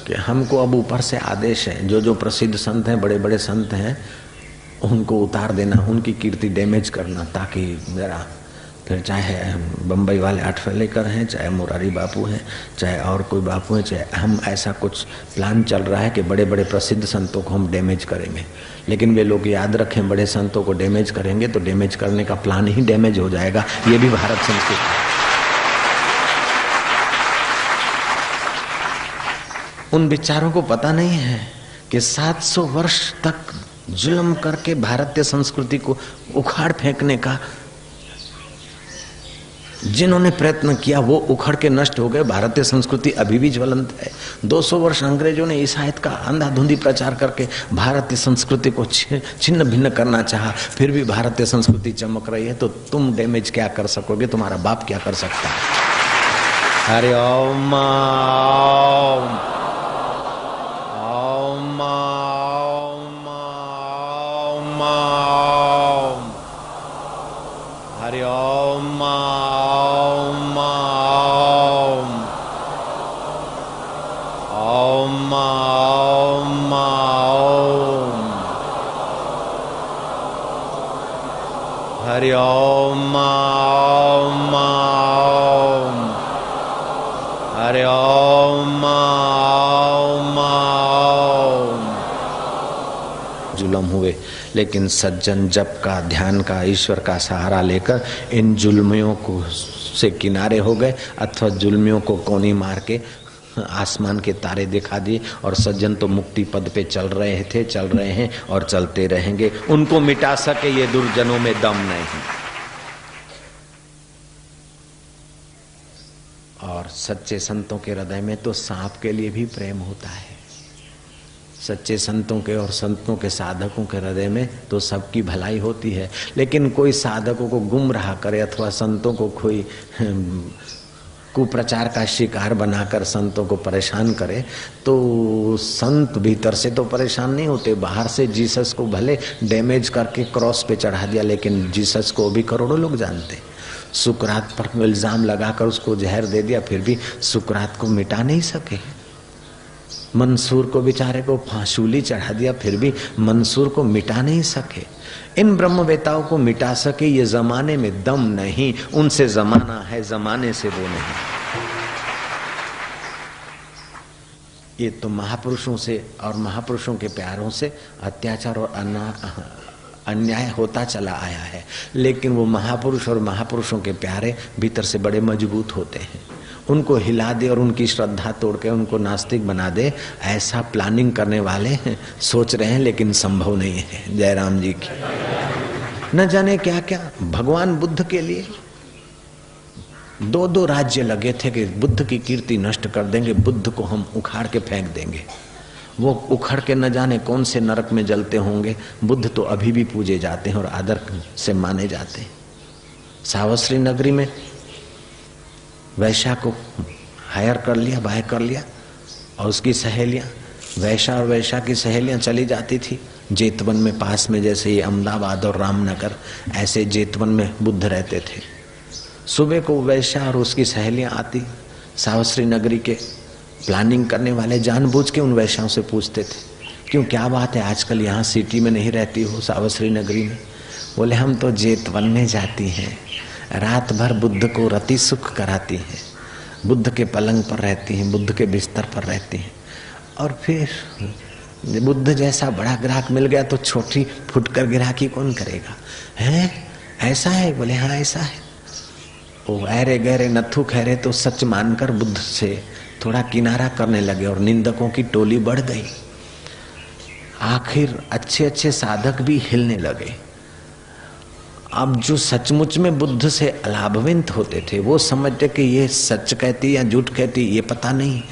कि हमको अब ऊपर से आदेश है, जो जो प्रसिद्ध संत हैं, बड़े बड़े संत हैं, उनको उतार देना, उनकी कीर्ति डैमेज करना, ताकि जरा फिर चाहे बम्बई वाले आठवलेकर हैं, चाहे मुरारी बापू हैं, चाहे और कोई बापू हैं, चाहे हम, ऐसा कुछ प्लान चल रहा है कि बड़े बड़े प्रसिद्ध संतों को हम डैमेज करेंगे। लेकिन वे लोग याद रखें, बड़े संतों को डैमेज करेंगे तो डैमेज करने का प्लान ही डैमेज हो जाएगा। ये भी भारत संस्कृति है। उन विचारों को पता नहीं है कि 700 वर्ष तक जुल्म करके भारतीय संस्कृति को उखाड़ फेंकने का जिन्होंने प्रयत्न किया वो उखड़ के नष्ट हो गए। भारतीय संस्कृति अभी भी ज्वलंत है। 200 वर्ष अंग्रेजों ने ईसाईयत का अंधाधुंधी प्रचार करके भारतीय संस्कृति को छिन्न भिन्न करना चाहा, फिर भी भारतीय संस्कृति चमक रही है। तो तुम डैमेज क्या कर सकोगे, तुम्हारा बाप क्या कर सकता है। हरि ओम ओम ओम ओम, हरि ओम ओम ओम ओम ओम, हरि ओम ओम ओम, हरि ओम ओम ओम। जुल्म हुए, लेकिन सज्जन जप का, ध्यान का, ईश्वर का सहारा लेकर इन जुल्मियों को से किनारे हो गए, अथवा जुल्मियों को कोनी मार के आसमान के तारे दिखा दिए। और सज्जन तो मुक्ति पद पे चल रहे थे, चल रहे हैं और चलते रहेंगे। उनको मिटा सके ये दुर्जनों में दम नहीं। और सच्चे संतों के हृदय में तो सांप के लिए भी प्रेम होता है। सच्चे संतों के और संतों के साधकों के हृदय में तो सबकी भलाई होती है। लेकिन कोई साधकों को गुमराह करे अथवा संतों को कोई कुप्रचार का शिकार बनाकर संतों को परेशान करे, तो संत भीतर से तो परेशान नहीं होते। बाहर से जीसस को भले डैमेज करके क्रॉस पे चढ़ा दिया, लेकिन जीसस को भी करोड़ों लोग जानते। सुकरात पर इल्जाम लगाकर उसको जहर दे दिया, फिर भी सुकरात को मिटा नहीं सके। मंसूर को बेचारे को फांसूली चढ़ा दिया, फिर भी मंसूर को मिटा नहीं सके। इन ब्रह्मवेताओं को मिटा सके ये जमाने में दम नहीं। उनसे जमाना है, जमाने से वो नहीं। ये तो महापुरुषों से और महापुरुषों के प्यारों से अत्याचार और अन्याय होता चला आया है। लेकिन वो महापुरुष और महापुरुषों के प्यारे भीतर से बड़े मजबूत होते हैं। उनको हिला दे और उनकी श्रद्धा तोड़ के उनको नास्तिक बना दे, ऐसा प्लानिंग करने वाले सोच रहे हैं, लेकिन संभव नहीं है। जयराम जी की न जाने क्या क्या। भगवान बुद्ध के लिए 2-2 राज्य लगे थे कि बुद्ध की कीर्ति नष्ट कर देंगे, बुद्ध को हम उखाड़ के फेंक देंगे। वो उखड़ के न जाने कौन से नरक में जलते होंगे। बुद्ध तो अभी भी पूजे जाते हैं और आदर से माने जाते हैं। सावश्री नगरी में वैश्या को हायर कर लिया, बाय कर लिया, और उसकी सहेलियां, वैश्या और वैश्या की सहेलियां चली जाती थी जेतवन में। पास में जैसे ये अहमदाबाद और रामनगर, ऐसे जेतवन में बुद्ध रहते थे। सुबह को वैश्या और उसकी सहेलियां आती। सावश्री नगरी के प्लानिंग करने वाले जानबूझ के उन वैश्याओं से पूछते थे, क्यों, क्या बात है, आजकल यहाँ सिटी में नहीं रहती हो, सावश्री नगरी में? बोले, हम तो जेतवन में जाती हैं, रात भर बुद्ध को रति सुख कराती हैं, बुद्ध के पलंग पर रहती हैं, बुद्ध के बिस्तर पर रहती हैं। और फिर बुद्ध जैसा बड़ा ग्राहक मिल गया तो छोटी फुटकर ग्राहकी कौन करेगा? है ऐसा है? बोले हाँ ऐसा है। वो ऐरे गहरे नथु खैरे तो सच मानकर बुद्ध से थोड़ा किनारा करने लगे और निंदकों की टोली बढ़ गई। आखिर अच्छे अच्छे साधक भी हिलने लगे। अब जो सचमुच में बुद्ध से लाभान्वित होते थे वो समझते कि ये सच कहती या झूठ कहती ये पता नहीं,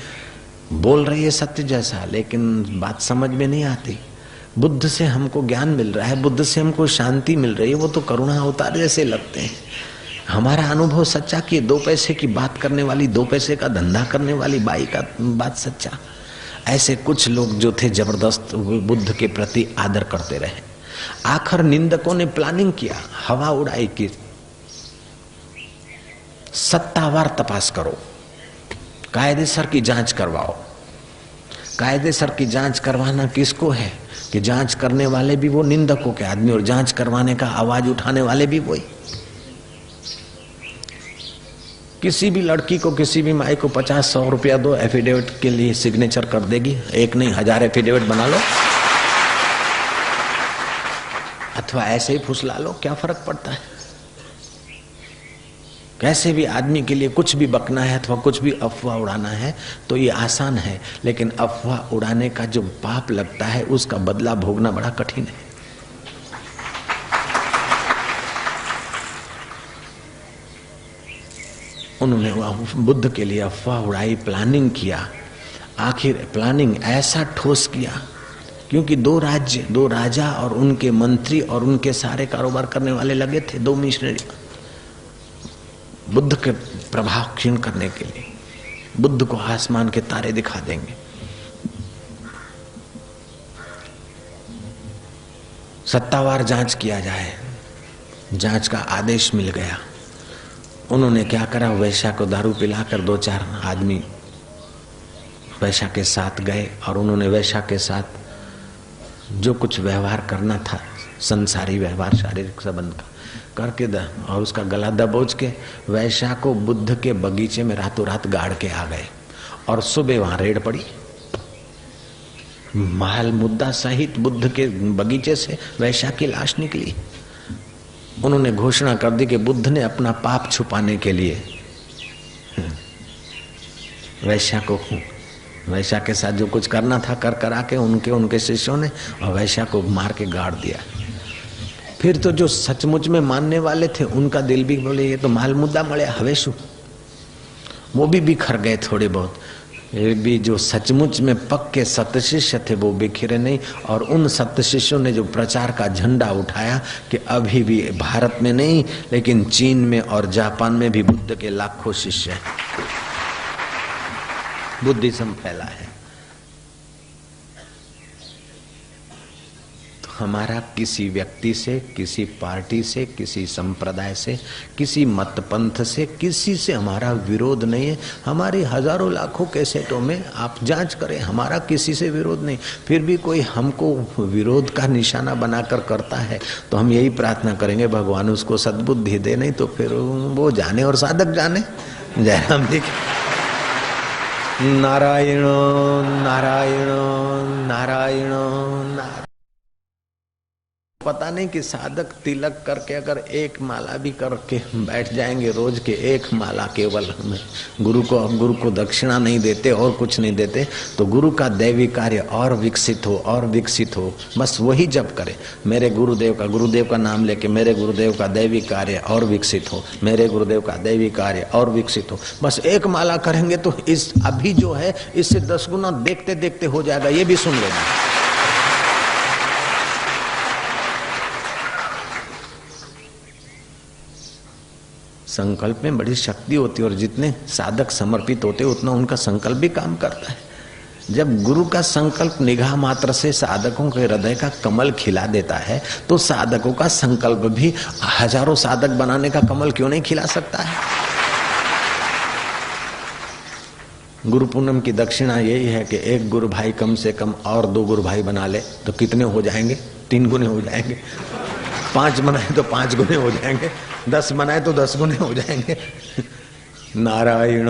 बोल रही है सत्य जैसा, लेकिन बात समझ में नहीं आती। बुद्ध से हमको ज्ञान मिल रहा है, बुद्ध से हमको शांति मिल रही है, वो तो करुणा अवतार जैसे लगते हैं। हमारा अनुभव सच्चा कि 2 पैसे की बात करने वाली, 2 पैसे का धंधा करने वाली बाई का बात सच्चा। ऐसे कुछ लोग जो थे जबरदस्त बुद्ध के प्रति आदर करते रहे। आखिर निंदकों ने प्लानिंग किया, हवा उड़ाई कि सत्तावार तपास करो, कायदेसर की जांच करवाओ। कायदेसर की जांच करवाना किसको है कि जांच करने वाले भी वो निंदकों के आदमी और जांच करवाने का आवाज उठाने वाले भी वही। किसी भी लड़की को, किसी भी माई को 50-100 रुपया दो, एफिडेविट के लिए सिग्नेचर कर देगी। एक नहीं 1000 एफिडेविट बना लो अथवा ऐसे ही फुसला लो, क्या फर्क पड़ता है। कैसे भी आदमी के लिए कुछ भी बकना है अथवा कुछ भी अफवाह उड़ाना है तो ये आसान है, लेकिन अफवाह उड़ाने का जो पाप लगता है उसका बदला भोगना बड़ा कठिन है। उन्होंने बुद्ध के लिए अफवाह उड़ाई, प्लानिंग किया। आखिर प्लानिंग ऐसा ठोस किया क्योंकि 2 राज्य, 2 राजा और उनके मंत्री और उनके सारे कारोबार करने वाले लगे थे, 2 मिशनरी बुद्ध के प्रभाव क्षीण करने के लिए। बुद्ध को आसमान के तारे दिखा देंगे। सत्तावार जांच किया जाए, जांच का आदेश मिल गया। उन्होंने क्या करा, वैश्या को दारू पिलाकर 2-4 आदमी वैश्या के साथ गए और उन्होंने वैश्या के साथ जो कुछ व्यवहार करना था, संसारी व्यवहार, शारीरिक संबंध का करके और उसका गला दबोच के वैश्या को बुद्ध के बगीचे में रातों रात गाड़ के आ गए। और सुबह वहां रेड पड़ी, माल मुद्दा सहित बुद्ध के बगीचे से वैश्या की लाश निकली। उन्होंने घोषणा कर दी कि बुद्ध ने अपना पाप छुपाने के लिए वैश्या के साथ जो कुछ करना था कर आके उनके शिष्यों ने और वैश्या को मार के गाड़ दिया। फिर तो जो सचमुच में मानने वाले थे उनका दिल भी बोले ये तो माल मुद्दा मळ्या हवे शू, वो भी बिखर गए थोड़े बहुत। ये भी जो सचमुच में पक्के सत शिष्य थे वो बिखरे नहीं। और उन सत शिष्यों ने जो प्रचार का झंडा उठाया कि अभी भी भारत में नहीं लेकिन चीन में और जापान में भी बुद्ध के लाखों शिष्य हैं, बुद्धिज्म फैला है। तो हमारा किसी व्यक्ति से, किसी पार्टी से, किसी संप्रदाय से, किसी मत पंथ से, किसी से हमारा विरोध नहीं है। हमारी हजारों लाखों कैसेटों में आप जांच करें, हमारा किसी से विरोध नहीं। फिर भी कोई हमको विरोध का निशाना बनाकर करता है तो हम यही प्रार्थना करेंगे भगवान उसको सद्बुद्धि दे, नहीं तो फिर वो जाने और साधक जाने। जय राम जी। नारायण नारायण नारायण नारायण। पता नहीं कि साधक तिलक करके अगर एक माला भी करके बैठ जाएंगे रोज के, एक माला केवल, गुरु को दक्षिणा नहीं देते और कुछ नहीं देते तो गुरु का दैवी कार्य और विकसित हो और विकसित हो। बस वही जप करे, मेरे गुरुदेव का नाम लेके मेरे गुरुदेव का दैवी कार्य और विकसित हो, मेरे गुरुदेव का दैवी कार्य और विकसित हो। बस एक माला करेंगे तो इस अभी जो है इससे 10 गुना देखते देखते हो जाएगा। ये भी सुन लेना। संकल्प में बड़ी शक्ति होती है और जितने साधक समर्पित होते उतना उनका संकल्प भी काम करता है। जब गुरु का संकल्प निगाह मात्र से साधकों के हृदय का कमल खिला देता है तो साधकों का संकल्प भी हजारों साधक बनाने का कमल क्यों नहीं खिला सकता है। गुरु पूनम की दक्षिणा यही है कि एक गुरु भाई कम से कम और 2 गुरु भाई बना ले तो कितने हो जाएंगे? 3 गुने हो जाएंगे। 5 बनाए तो 5 गुने हो जाएंगे, 10 बनाए तो 10 गुने हो जाएंगे। नारायण।